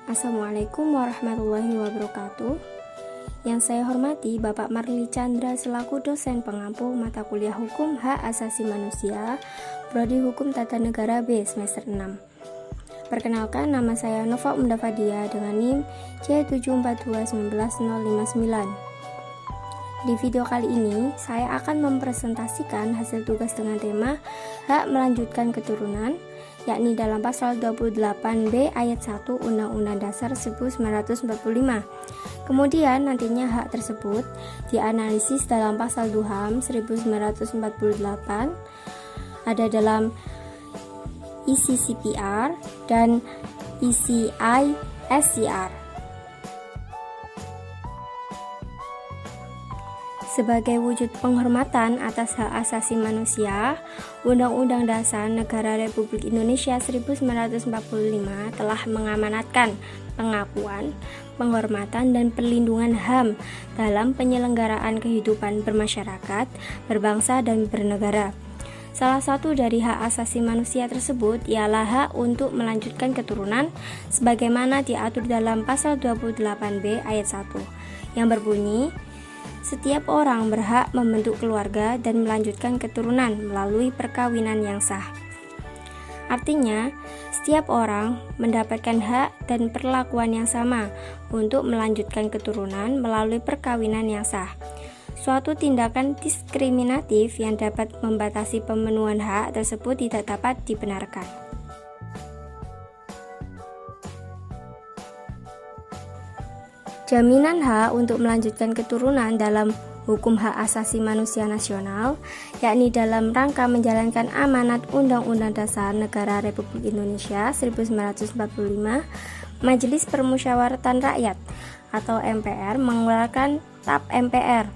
Assalamualaikum warahmatullahi wabarakatuh. Yang saya hormati Bapak Marli Chandra selaku dosen pengampu mata kuliah Hukum Hak Asasi Manusia, Prodi Hukum Tata Negara B semester 6. Perkenalkan, nama saya Nova Umda Fadia dengan NIM C74219059. Di video kali ini, saya akan mempresentasikan hasil tugas dengan tema hak melanjutkan keturunan, yakni dalam pasal 28B ayat 1 Undang-Undang Dasar 1945. Kemudian nantinya hak tersebut dianalisis dalam pasal DUHAM 1948, ada dalam ICCPR dan ICISCR. Sebagai wujud penghormatan atas hak asasi manusia, Undang-Undang Dasar Negara Republik Indonesia 1945 telah mengamanatkan pengakuan, penghormatan, dan perlindungan HAM dalam penyelenggaraan kehidupan bermasyarakat, berbangsa, dan bernegara. Salah satu dari hak asasi manusia tersebut ialah hak untuk melanjutkan keturunan sebagaimana diatur dalam pasal 28B ayat 1 yang berbunyi, setiap orang berhak membentuk keluarga dan melanjutkan keturunan melalui perkawinan yang sah. Artinya, setiap orang mendapatkan hak dan perlakuan yang sama untuk melanjutkan keturunan melalui perkawinan yang sah. Suatu tindakan diskriminatif yang dapat membatasi pemenuhan hak tersebut tidak dapat dibenarkan. Jaminan hak untuk melanjutkan keturunan dalam Hukum Hak Asasi Manusia Nasional, yakni dalam rangka menjalankan amanat Undang-Undang Dasar Negara Republik Indonesia 1945, Majelis Permusyawaratan Rakyat atau MPR mengeluarkan TAP MPR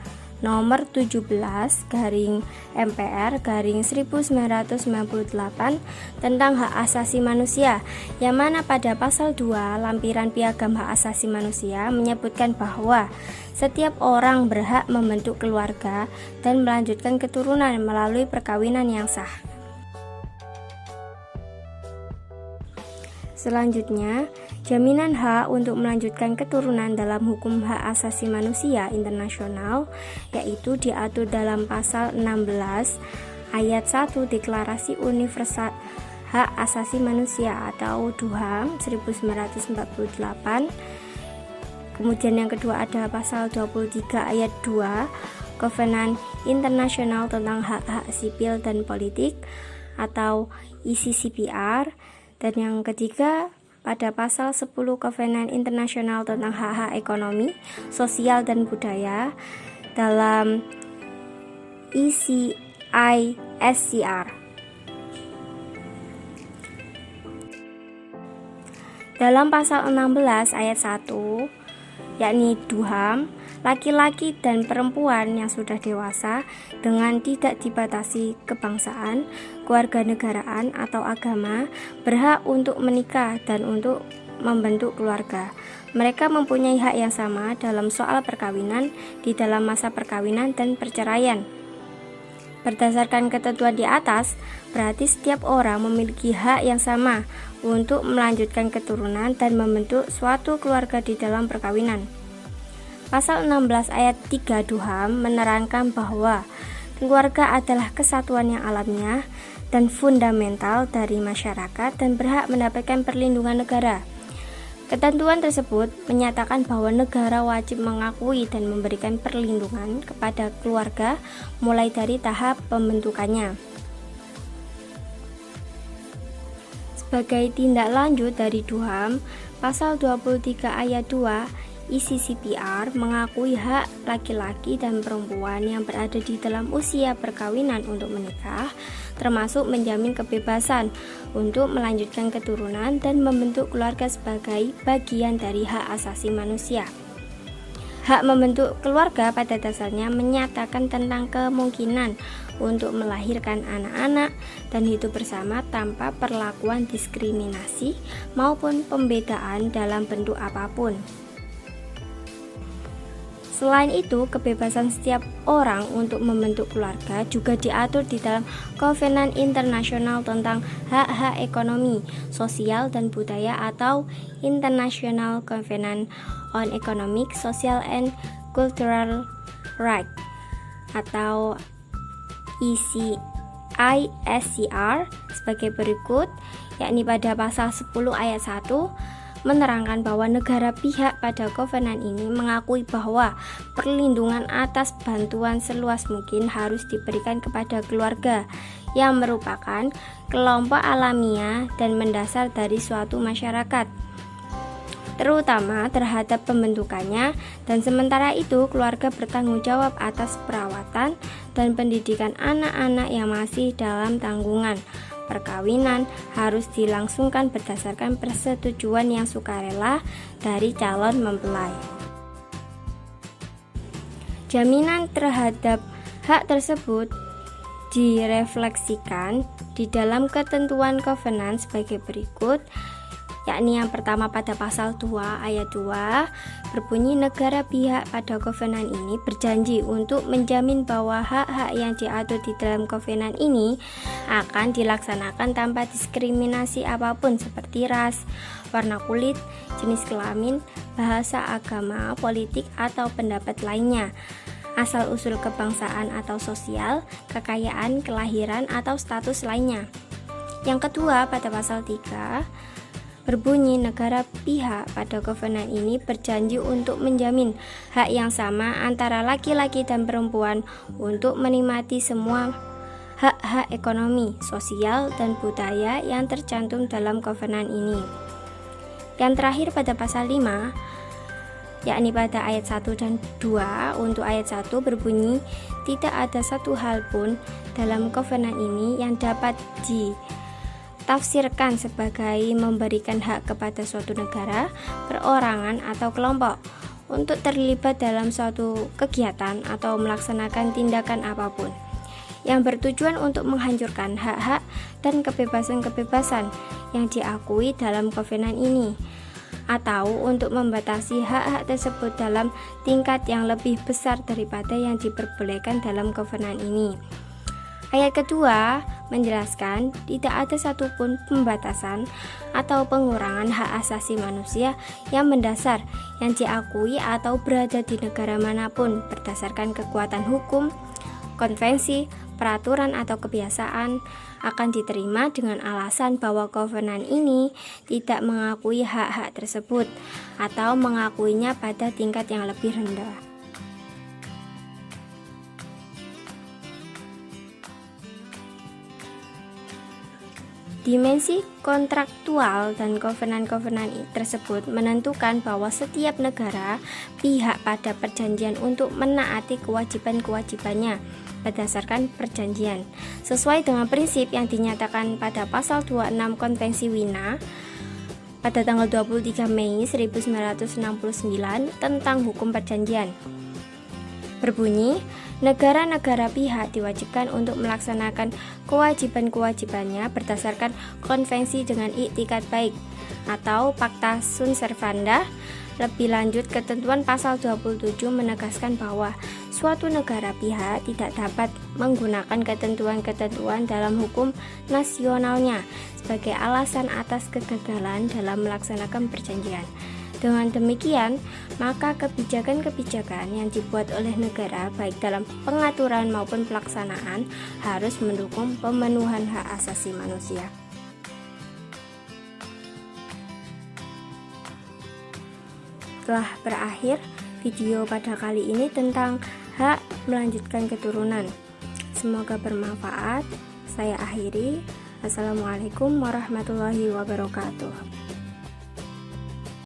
nomor 17/MPR/1998 tentang hak asasi manusia, yang mana pada pasal 2 lampiran piagam hak asasi manusia menyebutkan bahwa setiap orang berhak membentuk keluarga dan melanjutkan keturunan melalui perkawinan yang sah. Selanjutnya, jaminan hak untuk melanjutkan keturunan dalam Hukum Hak Asasi Manusia Internasional yaitu diatur dalam pasal 16 ayat 1 Deklarasi Universal Hak Asasi Manusia atau DUHAM 1948. Kemudian yang kedua ada pasal 23 ayat 2 Kovenan Internasional tentang Hak-Hak Sipil dan Politik atau ICCPR. Dan yang ketiga, pada pasal 10 Kovenan Internasional tentang Hak-Hak Ekonomi, Sosial, dan Budaya dalam ICISCR. Dalam pasal 16 ayat 1, yakni DUHAM, laki-laki dan perempuan yang sudah dewasa dengan tidak dibatasi kebangsaan, kewarganegaraan, atau agama berhak untuk menikah dan untuk membentuk keluarga. Mereka mempunyai hak yang sama dalam soal perkawinan di dalam masa perkawinan dan perceraian. Berdasarkan ketentuan di atas, berarti setiap orang memiliki hak yang sama untuk melanjutkan keturunan dan membentuk suatu keluarga di dalam perkawinan. Pasal 16 ayat 3 DUHAM menerangkan bahwa keluarga adalah kesatuan yang alamiah dan fundamental dari masyarakat dan berhak mendapatkan perlindungan negara. Ketentuan tersebut menyatakan bahwa negara wajib mengakui dan memberikan perlindungan kepada keluarga mulai dari tahap pembentukannya. Sebagai tindak lanjut dari DUHAM, pasal 23 ayat 2 ICCPR mengakui hak laki-laki dan perempuan yang berada di dalam usia perkawinan untuk menikah, termasuk menjamin kebebasan untuk melanjutkan keturunan dan membentuk keluarga sebagai bagian dari hak asasi manusia. Hak membentuk keluarga pada dasarnya menyatakan tentang kemungkinan untuk melahirkan anak-anak dan hidup bersama tanpa perlakuan diskriminasi maupun pembedaan dalam bentuk apapun. Selain itu, kebebasan setiap orang untuk membentuk keluarga juga diatur di dalam Kovenan Internasional tentang Hak-Hak Ekonomi, Sosial, dan Budaya atau International Covenant on Economic, Social, and Cultural Rights atau ICR sebagai berikut, yakni pada pasal 10 ayat 1 menerangkan bahwa negara pihak pada kovenan ini mengakui bahwa perlindungan atas bantuan seluas mungkin harus diberikan kepada keluarga yang merupakan kelompok alamiah dan mendasar dari suatu masyarakat, terutama terhadap pembentukannya, dan sementara itu keluarga bertanggung jawab atas perawatan dan pendidikan anak-anak yang masih dalam tanggungan. Perkawinan harus dilangsungkan berdasarkan persetujuan yang sukarela dari calon mempelai. Jaminan terhadap hak tersebut direfleksikan di dalam ketentuan kovenan sebagai berikut, yakni yang pertama pada pasal 2 ayat 2 berbunyi, negara pihak pada kovenan ini berjanji untuk menjamin bahwa hak-hak yang diatur di dalam kovenan ini akan dilaksanakan tanpa diskriminasi apapun seperti ras, warna kulit, jenis kelamin, bahasa, agama, politik, atau pendapat lainnya, asal-usul kebangsaan atau sosial, kekayaan, kelahiran, atau status lainnya. Yang kedua pada pasal 3 berbunyi, negara pihak pada kovenan ini berjanji untuk menjamin hak yang sama antara laki-laki dan perempuan untuk menikmati semua hak-hak ekonomi, sosial, dan budaya yang tercantum dalam kovenan ini. Yang terakhir pada pasal 5, yakni pada ayat 1 dan 2, untuk ayat 1 berbunyi, tidak ada satu hal pun dalam kovenan ini yang dapat tafsirkan sebagai memberikan hak kepada suatu negara, perorangan, atau kelompok untuk terlibat dalam suatu kegiatan atau melaksanakan tindakan apapun yang bertujuan untuk menghancurkan hak-hak dan kebebasan-kebebasan yang diakui dalam kovenan ini, atau untuk membatasi hak-hak tersebut dalam tingkat yang lebih besar daripada yang diperbolehkan dalam kovenan ini. Ayat kedua menjelaskan tidak ada satupun pembatasan atau pengurangan hak asasi manusia yang mendasar yang diakui atau berada di negara manapun berdasarkan kekuatan hukum, konvensi, peraturan, atau kebiasaan akan diterima dengan alasan bahwa kovenan ini tidak mengakui hak-hak tersebut atau mengakuinya pada tingkat yang lebih rendah. Dimensi kontraktual dan kovenan-kovenan tersebut menentukan bahwa setiap negara pihak pada perjanjian untuk menaati kewajiban-kewajibannya berdasarkan perjanjian, sesuai dengan prinsip yang dinyatakan pada pasal 26 Konvensi Wina pada tanggal 23 Mei 1969 tentang hukum perjanjian. Berbunyi, negara-negara pihak diwajibkan untuk melaksanakan kewajiban-kewajibannya berdasarkan konvensi dengan iktikat baik atau Pacta Sunt Servanda. Lebih lanjut, ketentuan pasal 27 menegaskan bahwa suatu negara pihak tidak dapat menggunakan ketentuan-ketentuan dalam hukum nasionalnya sebagai alasan atas kegagalan dalam melaksanakan perjanjian. Dengan demikian, maka kebijakan-kebijakan yang dibuat oleh negara baik dalam pengaturan maupun pelaksanaan harus mendukung pemenuhan hak asasi manusia. Telah berakhir video pada kali ini tentang hak melanjutkan keturunan. Semoga bermanfaat. Saya akhiri. Assalamualaikum warahmatullahi wabarakatuh.